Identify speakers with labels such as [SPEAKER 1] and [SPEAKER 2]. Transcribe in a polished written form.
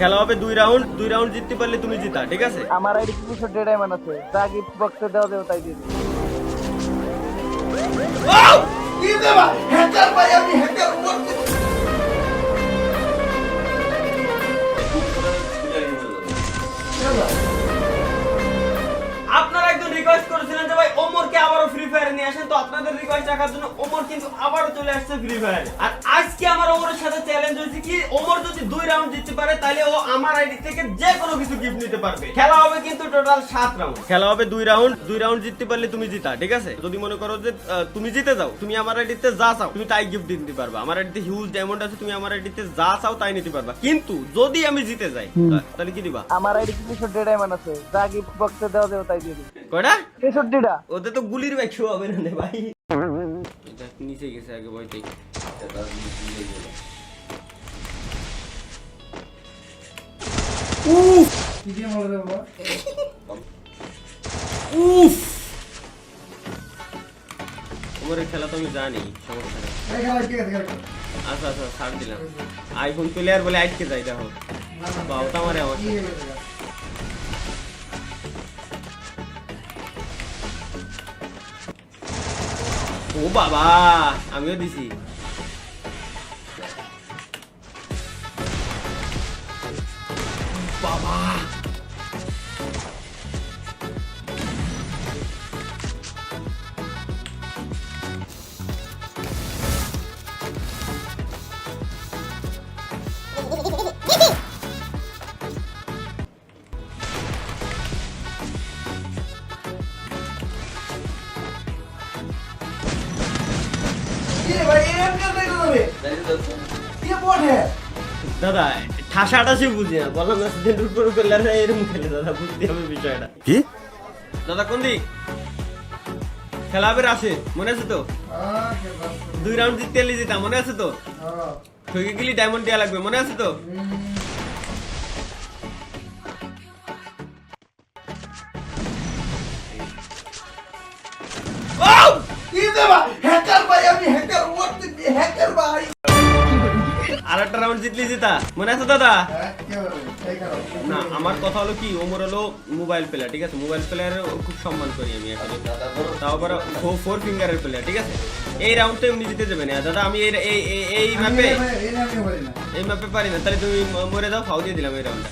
[SPEAKER 1] খেলা হবে 2 রাউন্ড জিততে পারলে তুমি জিতা, ঠিক আছে?
[SPEAKER 2] আমার আইডি 200 ডায়মন্ড আছে, যা গিফট বক্সে দেওয়া দেও তাই দিয়ে দিই।
[SPEAKER 3] কি দেবা হ্যাকার ভাই, আমি হ্যাকার করতে
[SPEAKER 1] আপনারা একদম রিকোয়েস্ট করেছিলেন যে ভাই ওমরকে আবারো ফ্রি ফায়ারে নিয়ে আসেন, তো আপনাদের রিকোয়েস্ট রাখার জন্য ওমর কিন্তু আবারো চলে আসছে ফ্রি ফায়ারে। আর আজকে আমার ওমরের সাথে চ্যালেঞ্জ হয়েছে কি, ওমর যদি 2 রাউন্ড জিততে পারে তাহলে ও আমার আইডি থেকে যে কোনো কিছু গিফট নিতে পারবে। খেলা হবে কিন্তু টোটাল 7 রাউন্ড। খেলা হবে 2 রাউন্ড জিততে পারলে তুমি জিতা, ঠিক আছে? যদি মনে করো যে তুমি জিতে যাও, তুমি আমার আইডিতে যা চাও তুমি তাই গিফট দিতে পারবা। আমার আইডিতে হিউজ ডায়মন্ড আছে, তুমি আমার আইডিতে যা চাও তাই নিতে পারবা। কিন্তু যদি আমি জিতে যাই তাহলে কি দিবা?
[SPEAKER 2] আমার আইডি 200 ডায়মন্ড আছে, যা গিফট বক্সে দেওয়া দেও তাই দিয়ে দিই।
[SPEAKER 1] কয়টা?
[SPEAKER 2] 63টা।
[SPEAKER 1] ওতে তো গুলির ব্যাখ্যা হবে না রে ভাই। এটা নিচে গেছে আগে বইতে। উফ
[SPEAKER 3] কি দিয়ে মারবে বাবা?
[SPEAKER 1] উফ, ওমরের খেলা তো আমি জানি, সমস্যা নেই।
[SPEAKER 3] এই খেলা কি আছে?
[SPEAKER 1] আচ্ছা আচ্ছা ছাড় দিলাম। আইফোন প্লেয়ার বলে আটকে যাই, দেখো বাবা তো আমারে আমার
[SPEAKER 3] কি হয়েছে?
[SPEAKER 1] ও বাবা, আমিও দিছি। বাবা
[SPEAKER 3] কি রে ভাই, এরকম কেন করে? কি পড়ে?
[SPEAKER 1] দাদা ঠাসাটাসি বুঝি না, বললাম না সেন্টুর পুরো প্লেয়াররা এরকম খেলে, দাদা বুঝতে হবে বিষয়টা কি। দাদা কোন দিক খেলা হবে? আসে মনে আছে তো?
[SPEAKER 3] কে বাস?
[SPEAKER 1] 2 রাউন্ড জিততে এলি জিতা, মনে আছে তো?
[SPEAKER 3] হ্যাঁ।
[SPEAKER 1] ঠকে গেলি ডায়মন্ড দেওয়া লাগবে, মনে আছে তো?
[SPEAKER 3] কি দেবা হ্যাকার ভাই, আমি হ্যাকার করতে হ্যাকার ভাই।
[SPEAKER 1] আর একটা রাউন্ড জিতলি জিতা, মনে আছে দাদা?
[SPEAKER 3] হ্যাঁ, কি হবে? এই কারো।
[SPEAKER 1] না আমার কথা হলো কি, ওমর হলো মোবাইল প্লেয়ার, ঠিক আছে? মোবাইল প্লেয়ারের খুব সম্মান করি আমি এখন। তাও আবার 4 ফিঙ্গারের প্লেয়ার, ঠিক আছে? এই রাউন্ডটা এমনি জিতে যাবে না দাদা। আমি এই ম্যাপে
[SPEAKER 3] এই না আমি পারি না।
[SPEAKER 1] পারি না, তাহলে তুমি মরে যাও, ফাউ দিয়ে দিলাম এই রাউন্ডটা।